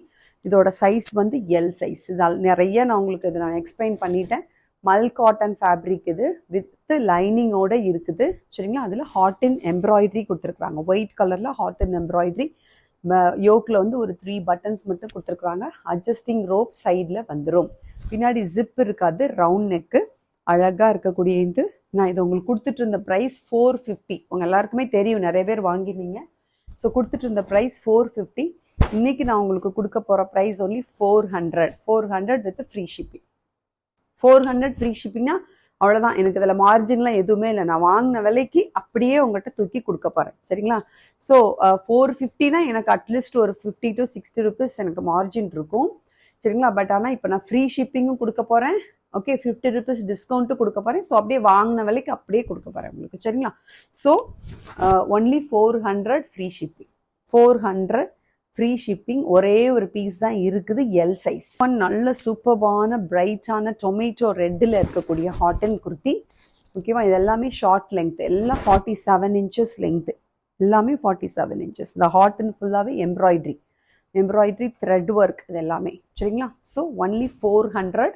இதோட சைஸ் வந்து L சைஸ். இதால் நிறைய நான் உங்களுக்கு இதை நான் எக்ஸ்பிளைன் பண்ணிட்டேன். மல் காட்டன் ஃபேப்ரிக் இது வித் லைனிங்கோடு இருக்குது சரிங்களா. அதில் ஹாட்டின் எம்ப்ராய்டரி கொடுத்துருக்குறாங்க. ஒயிட் கலரில் ஹாட்டின் எம்ப்ராய்டரி. யோக்கில் வந்து ஒரு 3 பட்டன்ஸ் மட்டும் கொடுத்துருக்குறாங்க. அட்ஜஸ்டிங் ரோப் சைடில் வந்துடும். பின்னாடி ஜிப் இருக்காது, ரவுண்ட் நெக்கு. அழகாக இருக்கக்கூடிய இது நான் இதை உங்களுக்கு கொடுத்துட்டு இருந்த ப்ரைஸ் 450. உங்கள் எல்லாருக்குமே தெரியும், நிறைய பேர் வாங்கினீங்க. ஸோ கொடுத்துட்டு இருந்த ப்ரைஸ் 450. இன்றைக்கி நான் உங்களுக்கு கொடுக்க போகிற price only 400 with free shipping. 400 free ஷிப்பிங்னா அவ்வளோதான். எனக்கு இதில் மார்ஜின்லாம் எதுவுமே இல்லை. நான் வாங்கின விலைக்கு அப்படியே உங்கள்கிட்ட தூக்கி கொடுக்க போகிறேன் சரிங்களா. ஸோ 450னா எனக்கு அட்லீஸ்ட் ஒரு 50 to 60 ருபீஸ் எனக்கு மார்ஜின் இருக்கும் சரிங்களா. பட் ஆனால் இப்போ நான் ஃப்ரீ ஷிப்பிங்கும் கொடுக்க போகிறேன். ஓகே, 50 ருபீஸ் டிஸ்கவுண்ட்டும் கொடுக்க போகிறேன். ஸோ அப்படியே வாங்கின விலைக்கு அப்படியே கொடுக்க போகிறேன் உங்களுக்கு சரிங்களா. So only 400 free shipping. 400 free shipping. ஒரே ஒரு பீஸ் தான் இருக்குது, எல் சைஸ். நல்ல சூப்பர்பான பிரைட்டான டொமேட்டோ ரெட்டில் இருக்கக்கூடிய ஹாட்டன் குர்த்தி ஓகேவா. இது எல்லாமே ஷார்ட் லெங்க், எல்லாம் 47 இன்ச்சஸ் லெங்க்த்து, எல்லாமே 47 இன்ச்சஸ். இந்த ஹாட்டன் ஃபுல்லாகவே எம்ப்ராய்டரி த்ரெட் ஒர்க் இது எல்லாமே சரிங்களா. So only 400.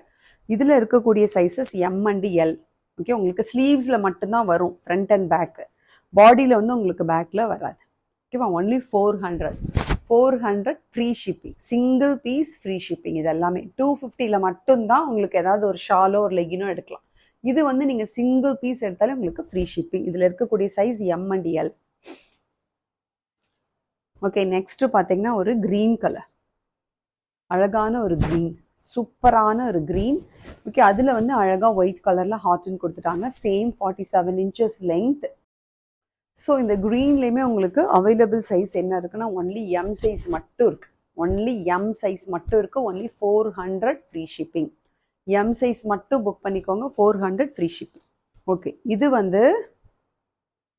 இதில் இருக்கக்கூடிய sizes M and L. Okay, உங்களுக்கு ஸ்லீவ்ஸில் மட்டும்தான் வரும், ஃப்ரண்ட் அண்ட் பேக்கு. பாடியில் வந்து உங்களுக்கு பேக்கில் வராது ஓகேவா. Only 400 free shipping. Single piece free shipping. இது எல்லாமே 250ல் மட்டும்தான் உங்களுக்கு ஏதாவது ஒரு ஷாலோ ஒரு லெகினோ எடுக்கலாம். இது வந்து நீங்கள் சிங்கிள் பீஸ் எடுத்தாலே உங்களுக்கு ஃப்ரீ ஷிப்பிங். இதில் இருக்கக்கூடிய size M and L. Okay, next பார்த்தீங்கன்னா ஒரு க்ரீன் கலர், அழகான ஒரு க்ரீன், சூப்பரான ஒரு க்ரீன். ஓகே, அதில் வந்து அழகாக ஒயிட் கலரில் ஹாட்டன் கொடுத்துட்டாங்க. Same 47 inches length. ஸோ இந்த க்ரீன்லேயுமே உங்களுக்கு அவைலபிள் சைஸ் என்ன இருக்குன்னா ஒன்லி M சைஸ் மட்டும் இருக்குது. ஒன்லி M சைஸ் மட்டும் இருக்குது. Only 400 free shipping. M size மட்டும் புக் பண்ணிக்கோங்க, 400 ஃப்ரீ ஷிப்பிங். ஓகே, இது வந்து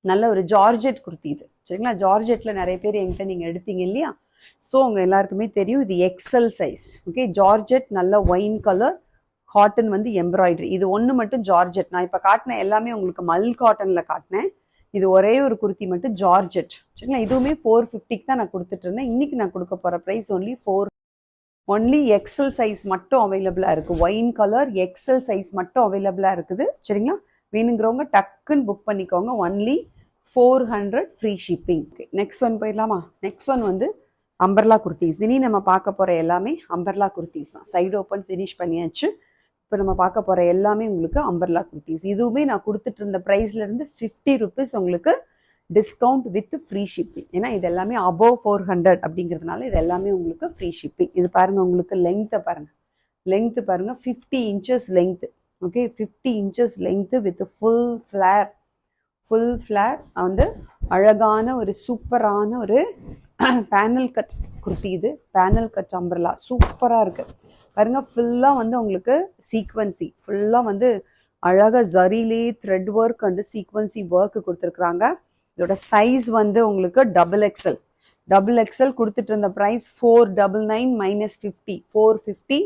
நல்ல ஒரு ஜார்ஜெட் குர்த்தி இது சரிங்களா. ஜார்ஜெட்டில் நிறைய பேர் என்கிட்ட நீங்கள் எடுத்தீங்க இல்லையா. ஸோ உங்கள் எல்லாருக்குமே தெரியும் இது எக்ஸல் சைஸ். ஓகே, ஜார்ஜெட் நல்ல ஒயின் கலர், காட்டன் வந்து எம்ப்ராய்டரி. இது ஒன்று மட்டும் ஜார்ஜெட். நான் இப்போ காட்டின எல்லாமே உங்களுக்கு மல் காட்டனில் காட்டினேன். இது ஒரே ஒரு குர்த்தி மட்டும் ஜார்ஜெட். சரிங்களா, இதுவுமே 450க்கு தான் நான் கொடுத்துட்டு இருந்தேன். இன்னைக்கு நான் கொடுக்க போகிற ப்ரைஸ் ஒன்லி எக்ஸல் சைஸ் மட்டும் அவைலபிளாக இருக்குது. ஒயின் கலர் எக்ஸல் சைஸ் மட்டும் அவைலபிளாக இருக்குது. சரிங்களா, வேணுங்கிறவங்க டக்குன்னு புக் பண்ணிக்கோங்க. Only 400 free shipping. Next one போயிடலாமா? நெக்ஸ்ட் ஒன் வந்து அம்பர்லா குர்த்திஸ். இனி நம்ம பார்க்க போகிற எல்லாமே அம்பர்லா குர்த்திஸ் தான். சைடு ஓப்பன் ஃபினிஷ் பண்ணியாச்சு. இப்போ நம்ம பார்க்க போகிற எல்லாமே உங்களுக்கு அம்பர்லா குர்த்திஸ். இதுவுமே நான் கொடுத்துட்டு இருந்த ப்ரைஸ்லேருந்து 50 rupees உங்களுக்கு டிஸ்கவுண்ட் வித் ஃப்ரீ ஷிப்பிங். ஏன்னா இது எல்லாமே அபோவ் 400 அப்படிங்கிறதுனால இது எல்லாமே உங்களுக்கு ஃப்ரீ ஷிப்பிங். இது பாருங்கள், உங்களுக்கு லெங்க்த்தை பாருங்கள். லெங்க்த்து பாருங்கள், 50 inches length. Okay, 50 inches length with full Flair வந்து அழகான ஒரு சூப்பரான ஒரு பேனல் கட் குர்த்தி. இது பேனல் கட் அம்பர்லா சூப்பராக இருக்குது பாருங்கள். ஃபுல்லாக வந்து உங்களுக்கு சீக்வன்சி, ஃபுல்லாக வந்து அழகாக ஜரிலே த்ரெட் ஒர்க் வந்து சீக்வன்சி ஒர்க்கு கொடுத்துருக்குறாங்க. இதோட சைஸ் வந்து உங்களுக்கு டபுள் எக்ஸல் கொடுத்துட்டு இருந்த price 499 minus 50, 450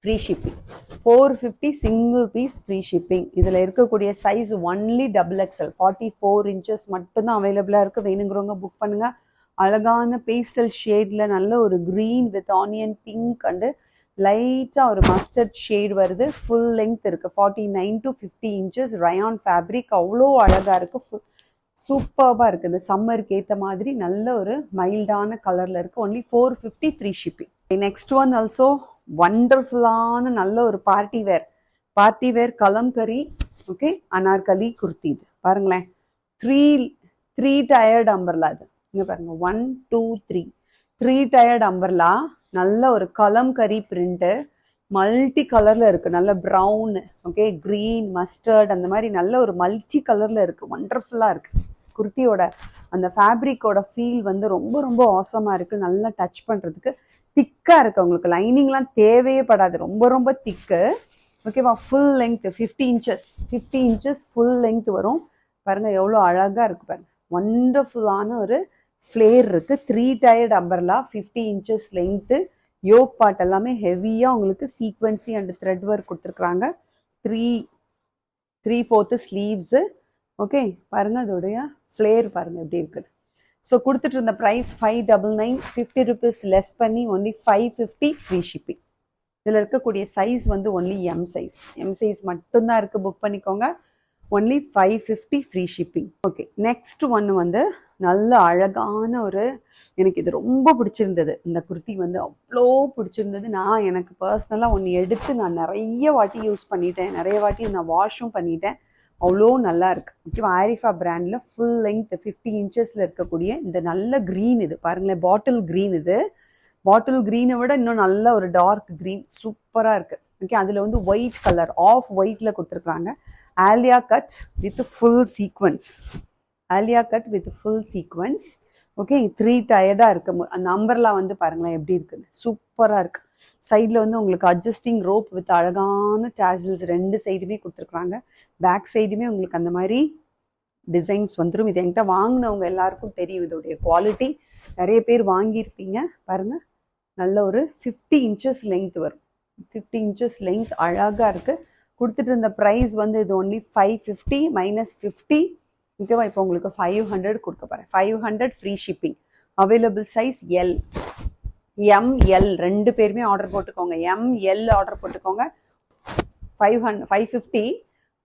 free shipping. 450 single piece free shipping. இதில் இருக்கக்கூடிய size only double XL 44 inches மட்டும்தான் அவைலபிளாக இருக்குது. வேணுங்கிறவங்க புக் பண்ணுங்கள். அழகான பேஸ்டல் ஷேடில் நல்ல ஒரு green with onion pink and லைட்டாக ஒரு மஸ்டர்ட் ஷேட் வருது. ஃபுல் லெங்க் இருக்குது. 49 to 50 inches ரயான் ஃபேப்ரிக். அவ்வளோ அழகாக இருக்குது. சூப்பர்பாக இருக்குது. இந்த சம்மருக்கு ஏற்ற மாதிரி நல்ல ஒரு மைல்டான கலரில் இருக்குது. Only 450 free shipping. Next one also வண்டர்ஃபுல்லான நல்ல ஒரு party wear kalamkari. Okay, Anarkali kurti. இது பாருங்களேன், த்ரீ டயர்டு அம்பர்லா. இது இங்கே பாருங்கள், 1 2 3 டயர்டு அம்பர்லா. நல்ல ஒரு கலம்கரி பிரிண்ட்டு, மல்டி கலரில் இருக்குது. நல்ல ப்ரௌன், ஓகே, க்ரீன், மஸ்டர்ட், அந்த மாதிரி நல்ல ஒரு மல்டி கலரில் இருக்குது. வண்டர்ஃபுல்லாக இருக்குது. குர்த்தியோட அந்த ஃபேப்ரிக்கோட ஃபீல் வந்து ரொம்ப ரொம்ப ஆசமாக இருக்குது. நல்லா டச் பண்ணுறதுக்கு திக்காக இருக்குது. உங்களுக்கு லைனிங்லாம் தேவையே படாது. ரொம்ப ரொம்ப திக்கு. ஓகேவா, full length 50 inches full length வரும். பாருங்கள் எவ்வளோ அழகாக இருக்குது பாருங்கள். வண்டர்ஃபுல்லான ஒரு ஃப்ளேர் இருக்குது. 3 tiered umbrella, 50 inches length. Yoke part எல்லாமே ஹெவியாக உங்களுக்கு சீக்வன்சி அண்ட் த்ரெட் ஒர்க் கொடுத்துருக்குறாங்க. 3/4 ஸ்லீவ்ஸு. ஓகே, பாருங்கள் அதோடைய ஃப்ளேர் பாருங்கள் எப்படி இருக்குது. ஸோ கொடுத்துட்டு இருந்த ப்ரைஸ் 599, 50 rupees லெஸ் பண்ணி ஒன்லி 550 ஃப்ரீ ஷிப்பிங். இதில் இருக்கக்கூடிய சைஸ் வந்து ஒன்லி எம் சைஸ் மட்டும்தான் இருக்குது. புக் பண்ணிக்கோங்க. Only 550 free shipping. Okay, next ஒன்று வந்து நல்ல அழகான ஒரு, எனக்கு இது ரொம்ப பிடிச்சிருந்தது. இந்த குர்த்தி வந்து அவ்வளோ பிடிச்சிருந்தது. எனக்கு பர்சனலாக ஒன்று எடுத்து நான் நிறைய வாட்டி யூஸ் பண்ணிட்டேன். நிறைய வாட்டி நான் வாஷும் பண்ணிட்டேன். அவ்வளோ நல்லா இருக்குது. ஓகேவா, ஆரிஃபா பிராண்டில் ஃபுல் லெங்க் 50 inchesல இருக்கக்கூடிய இந்த நல்ல க்ரீன். இது பாருங்களேன், பாட்டில் க்ரீன். இது பாட்டில் க்ரீனை விட இன்னும் நல்ல ஒரு டார்க் க்ரீன் சூப்பராக இருக்குது. ஓகே, அதில் வந்து ஒயிட் கலர் ஆஃப் ஒயிட்டில் கொடுத்துருக்குறாங்க. Alia cut with full sequins. Okay, 3 டயர்டாக இருக்குது. அந்த அம்பர்லாம் வந்து பாருங்களேன் எப்படி இருக்குன்னு. சூப்பராக இருக்குது. சைடில் வந்து உங்களுக்கு அட்ஜஸ்டிங் ரோப் வித் அழகான டேசல்ஸ் 2 சைடுமே கொடுத்துருக்குறாங்க. பேக் சைடுமே உங்களுக்கு அந்த மாதிரி டிசைன்ஸ் வந்துடும். இது என்கிட்ட வாங்கினவங்க எல்லாருக்கும் தெரியும் இதோடைய குவாலிட்டி. நிறைய பேர் வாங்கியிருப்பீங்க. பாருங்கள், நல்ல ஒரு 50 inches லெங்க் வரும். 50 inches லெங்க் அழகாக இருக்குது. கொடுத்துட்டு இருந்த ப்ரைஸ் வந்து இது ஒன்லி 550 minus 50. ஓகேவா, இப்போ உங்களுக்கு 500 கொடுக்க போகிறேன். 500 free shipping. Available size ML 2 பேருமே ஆர்டர் போட்டுக்கோங்க. ML ஆர்டர் போட்டுக்கோங்க. 550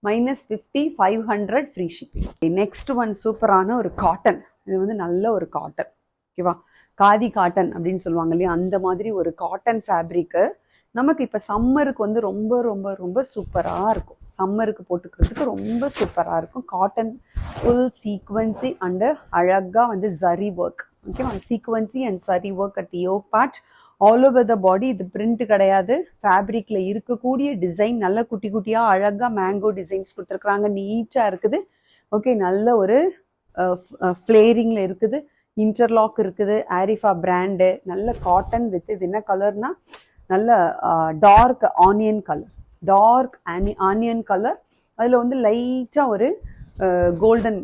minus 50, 500 free shipping. Next one சூப்பரான ஒரு காட்டன். இது வந்து நல்ல ஒரு காட்டன். ஓகேவா, காதி காட்டன் அப்படின்னு சொல்லுவாங்க இல்லையா, அந்த மாதிரி ஒரு காட்டன் ஃபேப்ரிக்கு. நமக்கு இப்போ சம்மருக்கு வந்து ரொம்ப ரொம்ப ரொம்ப சூப்பராக இருக்கும். சம்மருக்கு போட்டுக்கிறதுக்கு ரொம்ப சூப்பராக இருக்கும். காட்டன் ஃபுல் சீக்வன்சி அண்டு அழகாக வந்து ஜரி ஒர்க். ஓகேவா, sequency and zari work at the yoke part all over the body. இது பிரிண்ட் கிடையாது. ஃபேப்ரிக்கில் இருக்கக்கூடிய டிசைன் நல்ல குட்டி குட்டியாக அழகாக மேங்கோ டிசைன்ஸ் கொடுத்துருக்குறாங்க. நீட்டாக இருக்குது. ஓகே, நல்ல ஒரு ஃப்ளேரிங்கில் இருக்குது. இன்டர்லாக் இருக்குது. ஆரிஃபா பிராண்டு. நல்ல காட்டன் வித் இது என்ன கலர்னா நல்ல டார்க் ஆனியன் கலர். அதில் வந்து லைட்டாக ஒரு கோல்டன்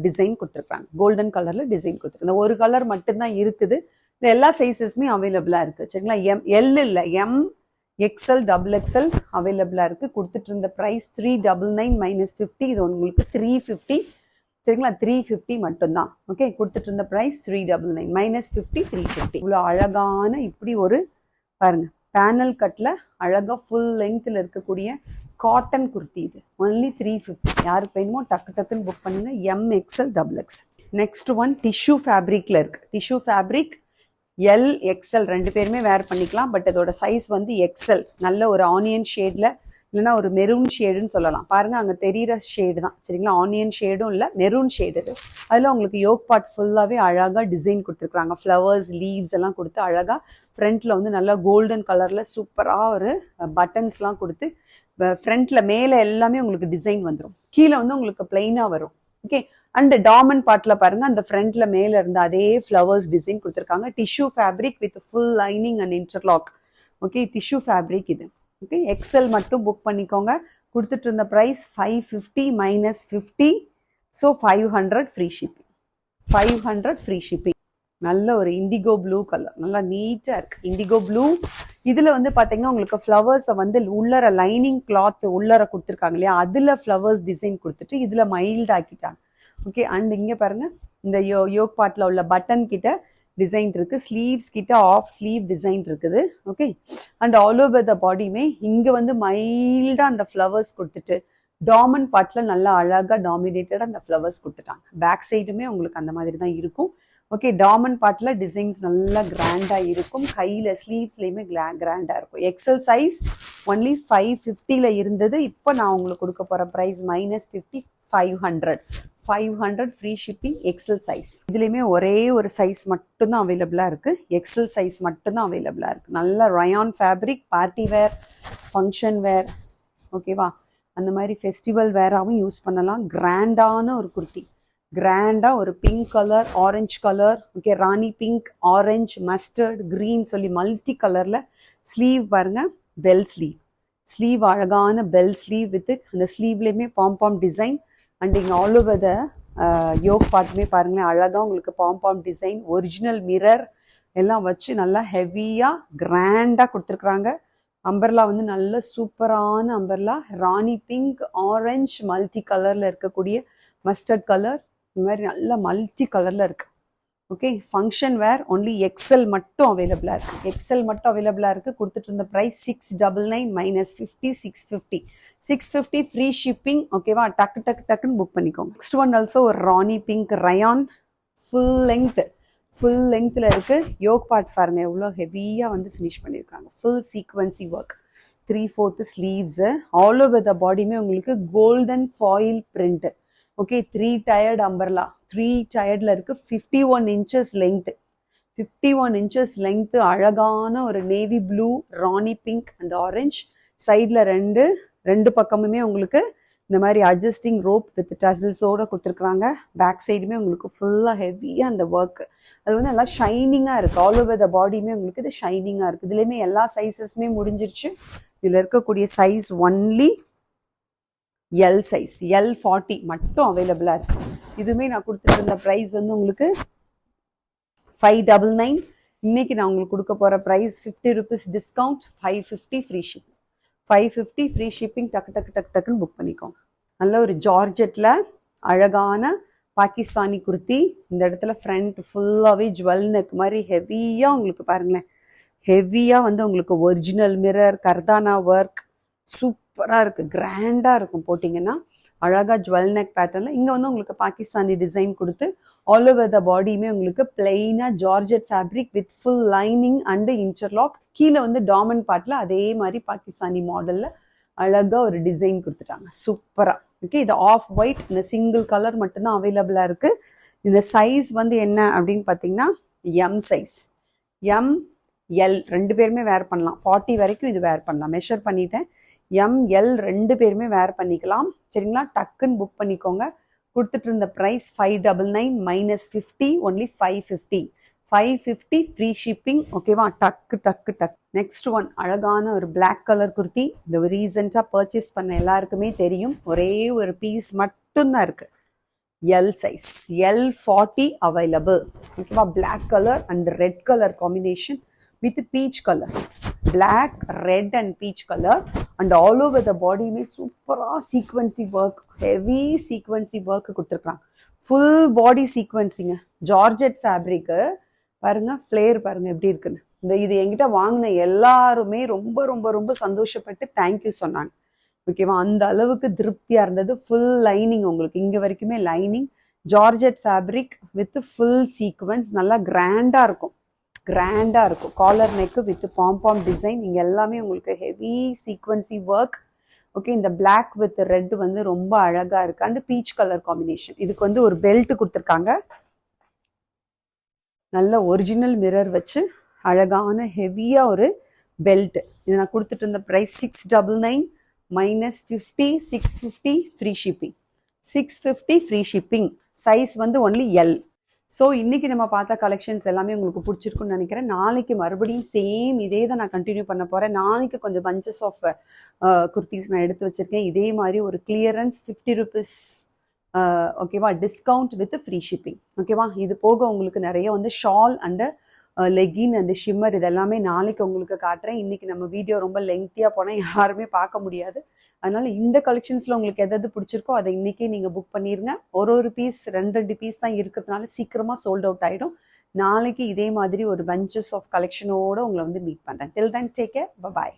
டிசைன் கொடுத்துருக்காங்க. கோல்டன் கலரில் டிசைன் கொடுத்துருக்காங்க. ஒரு கலர் மட்டும்தான் இருக்குது. இந்த எல்லா சைஸஸுமே அவைலபிளாக இருக்குது சரிங்களா. எல் இல்லை, எம், எக்ஸ்எல், டபுள் எக்ஸ்எல் அவைலபிளாக இருக்குது. கொடுத்துட்டு இருந்த ப்ரைஸ் 399 - 50. இது உங்களுக்கு 350 சரிங்களா. 350 மட்டும்தான். ஓகே, கொடுத்துட்டு இருந்த ப்ரைஸ் 399 - 50 350. இவ்வளோ அழகான இப்படி ஒரு பாருங்க பேனல் கட்டில் அழகாக ஃபுல் லெங்க்த்தில் இருக்கக்கூடிய காட்டன் குர்த்தி. இது ஒன்லி 350. யாருக்கு வேணுமோ டக்கு டக்குன்னு புக் பண்ணுங்க. M, XL, double XL. Next one tissue ஃபேப்ரிக்கில் இருக்குது. டிஷ்யூ ஃபேப்ரிக் எல், எக்ஸ்எல் ரெண்டு பேருமே வேர் பண்ணிக்கலாம். பட் அதோட சைஸ் வந்து எக்ஸ்எல். நல்ல ஒரு ஆனியன் ஷேடில் இல்லைனா ஒரு மெரூன் ஷேடுன்னு சொல்லலாம். பாருங்கள் அங்கே தெரிகிற ஷேடு தான் சரிங்களா. ஆனியன் ஷேடும் இல்லை, மெரூன் ஷேடு இது. அதில் உங்களுக்கு யோக் பார்ட் ஃபுல்லாகவே அழகாக டிசைன் கொடுத்துருக்குறாங்க. ஃப்ளவர்ஸ், லீவ்ஸ் எல்லாம் கொடுத்து அழகாக ஃப்ரண்ட்டில் வந்து நல்லா கோல்டன் கலரில் சூப்பராக ஒரு பட்டன்ஸ்லாம் கொடுத்து ஃப்ரண்ட்டில் மேலே எல்லாமே உங்களுக்கு டிசைன் வந்துடும். கீழே வந்து உங்களுக்கு பிளெயினாக வரும். ஓகே, அண்ட் டாமன் பார்ட்டில் பாருங்கள் அந்த ஃப்ரண்ட்டில் மேலே இருந்த அதே ஃப்ளவர்ஸ் டிசைன் கொடுத்துருக்காங்க. Tissue fabric with full lining and interlock. Okay, tissue fabric இது. ஓகே, எக்ஸ்எல் மட்டும் புக் பண்ணிக்கோங்க. கொடுத்துட்டு இருந்த price 550 - 50. So 500 free shipping. 500 free shipping. நல்ல ஒரு இண்டிகோ ப்ளூ கலர், நல்லா நீட்டாக இருக்குது இண்டிகோ ப்ளூ. இதில் வந்து பார்த்தீங்கன்னா உங்களுக்கு ஃப்ளவர்ஸை வந்து உள்ளர லைனிங் கிளாத் உள்ளர கொடுத்துருக்காங்க இல்லையா, அதில் ஃப்ளவர்ஸ் டிசைன் கொடுத்துட்டு இதில் மைல்டு ஆக்கிட்டாங்க. ஓகே, அண்ட் இங்கே பாருங்கள் இந்த யோக் பார்ட்டில் உள்ள பட்டன் கிட்ட டிசைன் இருக்குது. ஸ்லீவ்ஸ் கிட்ட ஆஃப் ஸ்லீவ் டிசைன் இருக்குது. Okay, and all over the பாடியுமே இங்கே வந்து மைல்டாக அந்த ஃப்ளவர்ஸ் கொடுத்துட்டு டாமன் பார்ட்டில் நல்லா அழகாக டாமினேட்டடாக அந்த ஃப்ளவர்ஸ் கொடுத்துட்டாங்க. பேக் சைடுமே உங்களுக்கு அந்த மாதிரி தான் இருக்கும். ஓகே, டாமன் பார்ட்டில் டிசைன்ஸ் நல்லா கிராண்டாக இருக்கும். கையில் ஸ்லீவ்ஸ்லேயுமே கிராண்டாக இருக்கும். எக்ஸல் சைஸ் ஒன்லி 550 இருந்தது. இப்போ நான் உங்களுக்கு கொடுக்க போகிற price -50 500 free shipping. XL size இதுலேயுமே ஒரே ஒரு சைஸ் மட்டும்தான் அவைலபிளாக இருக்குது. எக்ஸல் சைஸ் மட்டும்தான் அவைலபிளாக இருக்குது. நல்ல rayon fabric, party wear, function wear, ஓகேவா, அந்த மாதிரி ஃபெஸ்டிவல் வேராகவும் யூஸ் பண்ணலாம். கிராண்டான ஒரு குர்த்தி, கிராண்டாக ஒரு pink colour, orange colour, okay, rani pink, orange, mustard, green சொல்லி மல்டி கலரில். ஸ்லீவ் பாருங்கள், பெல் ஸ்லீவ். ஸ்லீவ் அழகான பெல் ஸ்லீவ் வித் அந்த ஸ்லீவ்லேயுமே பாம் டிசைன். அண்ட் இங்கே ஆல் ஓவர் த யோக் பார்ட்டுமே பாருங்களேன் அழகாக உங்களுக்கு பாம் டிசைன், ஒரிஜினல் மிரர் எல்லாம் வச்சு நல்லா ஹெவியாக கிராண்டாக கொடுத்துருக்குறாங்க. அம்பர்லா வந்து நல்ல சூப்பரான அம்பர்லா, ராணி பிங்க், ஆரஞ்சு, மல்டி கலரில் இருக்கக்கூடிய மஸ்டர்ட் கலர், இந்த மாதிரி நல்ல மல்டி கலரில் இருக்குது. Okay, function wear only XL மட்டும் அவைலபிளாக இருக்குது. எக்ஸல் மட்டும் அவைலபிளாக இருக்குது. கொடுத்துட்டு இருந்த ப்ரைஸ் 699 - 50 650. 650 free shipping. ஓகேவா, டக்குன்னு புக் பண்ணிக்கோங்க. நெக்ஸ்ட் ஒன் ஆல்சோ ஒரு ராணி பிங்க் ரயான் ஃபுல் லெங்த்தில் இருக்குது. யோக் பார்ட் பாருங்க எவ்வளோ ஹெவியாக வந்து ஃபினிஷ் பண்ணியிருக்காங்க. Full sequency work, 3/4 sleeves. All over the பாடியுமே உங்களுக்கு golden foil print. Okay, 3 tiered umbrella, 3 டயர்டில் இருக்குது. 51 இன்ச்சஸ் லெங்க்த்து, 51 இன்ச்சஸ் லெங்க்த்து. அழகான ஒரு navy blue, rani pink and orange. சைடில் ரெண்டு பக்கமுமே உங்களுக்கு இந்த மாதிரி அட்ஜஸ்டிங் ரோப் வித் டசல்ஸோடு கொடுத்துருக்குறாங்க. பேக் சைடுமே உங்களுக்கு ஃபுல்லாக ஹெவியாக அந்த ஒர்க், அது வந்து நல்லா ஷைனிங்காக இருக்குது. ஆல் ஓவர் த பாடியுமே உங்களுக்கு இது ஷைனிங்காக இருக்குது. இதுலேயுமே எல்லா சைஸஸுமே முடிஞ்சிருச்சு. இதில் இருக்கக்கூடிய size only L size, L40 மட்டும் அவைலபிளாக இருக்குது. இதுவுமே நான் கொடுத்துருந்த ப்ரைஸ் வந்து உங்களுக்கு 599. இன்னைக்கு நான் உங்களுக்கு கொடுக்க போகிற price 50 rupees discount, 550 free shipping. 550 free shipping. டக்குன்னு புக் பண்ணிக்கோங்க. நல்ல ஒரு ஜார்ஜெட்டில் அழகான பாகிஸ்தானி குர்த்தி. இந்த இடத்துல ஃப்ரண்ட் ஃபுல்லாகவே ஜுவல் நெக் மாதிரி ஹெவியாக உங்களுக்கு பாருங்களேன், ஹெவியாக வந்து உங்களுக்கு ஒரிஜினல் மிரர், கர்தானா ஒர்க் சூப்பராக இருக்குது, கிராண்டாக இருக்கும் போட்டிங்கன்னா. அழகாக ஜுவல் நெக் பேட்டர்னில் இங்கே வந்து உங்களுக்கு பாகிஸ்தானி டிசைன் கொடுத்து ஆல் ஓவர் த பாடியுமே உங்களுக்கு பிளெயினாக georgette fabric with full lining and interlock. கீழே வந்து டாமன் பார்ட்டில் அதே மாதிரி பாகிஸ்தானி மாடலில் அழகாக ஒரு டிசைன் கொடுத்துட்டாங்க சூப்பராக. ஓகே, இது ஆஃப் ஒயிட், இந்த சிங்கிள் கலர் மட்டும்தான் அவைலபிளாக இருக்குது. இந்த சைஸ் வந்து என்ன அப்படின்னு பார்த்தீங்கன்னா எம் சைஸ், எம் எல் ரெண்டு பேருமே வேர் பண்ணலாம். 40 வரைக்கும் இது வேர் பண்ணலாம். மெஷர் பண்ணிட்டேன். எம் எல் ரெண்டு பேருமே வேர் பண்ணிக்கலாம் சரிங்களா. டக்குன்னு புக் பண்ணிக்கோங்க. கொடுத்துட்டு இருந்த ப்ரைஸ் 599 - 50 ஒன்லி 550. 550 free shipping. ஓகேவா, டக்கு. நெக்ஸ்ட் ஒன் அழகான ஒரு பிளாக் கலர் குர்த்தி. இந்த ரீசெண்டாக பர்ச்சேஸ் பண்ண எல்லாருக்குமே தெரியும். ஒரே ஒரு பீஸ் மட்டும்தான் இருக்குது. L size, L40 available. ஓகேவா. Black colour and red colour combination with peach colour. black, red and peach color and all over the body में சூப்பரா சீக்வன்சி ஒர்க், ஹெவி சீக்வன்சி ஒர்க் கொடுத்துருக்காங்க. ஃபுல் பாடி சீக்வன்சிங்க. ஜார்ஜெட் ஃபேப்ரிக்கு பாருங்க, flare பாருங்க எப்படி இருக்குன்னு. இது என்கிட்ட வாங்கின எல்லாருமே ரொம்ப ரொம்ப ரொம்ப சந்தோஷப்பட்டு தேங்க்யூ சொன்னாங்க. ஓகேவா, அந்த அளவுக்கு திருப்தியா இருந்தது. ஃபுல் லைனிங் உங்களுக்கு இங்க வரைக்குமே lining, georgette fabric with full sequins, நல்லா கிராண்டா இருக்கும். கிராண்டா இருக்கும். Collar neck with palm design, இங்க எல்லாமே உங்களுக்கு ஹெவி சீக்வன்சி ஒர்க். ஓகே, இந்த பிளாக் வித் ரெட் வந்து ரொம்ப அழகா இருக்கு. And peach colour combination. இதுக்கு வந்து ஒரு பெல்ட் கொடுத்துருக்காங்க, நல்ல ஒரிஜினல் மிரர் வச்சு அழகான ஹெவியா ஒரு பெல்ட். இது நான் கொடுத்துட்டு இருந்த price 699 minus 50, 650 free shipping. 650 free shipping. Size வந்து ஒன்லி எல். ஸோ இன்னைக்கு நம்ம பார்த்த கலெக்ஷன்ஸ் எல்லாமே உங்களுக்கு பிடிச்சிருக்குன்னு நினைக்கிறேன். நாளைக்கு மறுபடியும் சேம் இதே தான் நான் கண்டினியூ பண்ண போகிறேன். நாளைக்கு கொஞ்சம் பஞ்சஸ் ஆஃப் குர்த்திஸ் நான் எடுத்து வச்சிருக்கேன். இதே மாதிரி ஒரு கிளியரன்ஸ் 50 rupees ஓகேவா, டிஸ்கவுண்ட் வித் ஃப்ரீ ஷிப்பிங். ஓகேவா, இது போக உங்களுக்கு நிறைய வந்து shawl and legging and shimmer இதெல்லாமே நாளைக்கு உங்களுக்கு காட்டுறேன். இன்னைக்கு நம்ம வீடியோ ரொம்ப லெங்க்த்தியாக போனால் யாருமே பார்க்க முடியாது. அதனால இந்த கலெக்ஷன்ஸில் உங்களுக்கு எதாவது பிடிச்சிருக்கோ அதை இன்னைக்கே நீங்கள் புக் பண்ணிடுங்க. ஒரு பீஸ் 2 பீஸ் தான் இருக்கிறதுனால சீக்கிரமாக சோல்ட் அவுட் ஆகிடும். நாளைக்கு இதே மாதிரி ஒரு பஞ்சஸ் ஆஃப் கலெக்ஷனோடு உங்களை வந்து மீட் பண்ணுறேன். டில் தென் டேக் கேர், பை.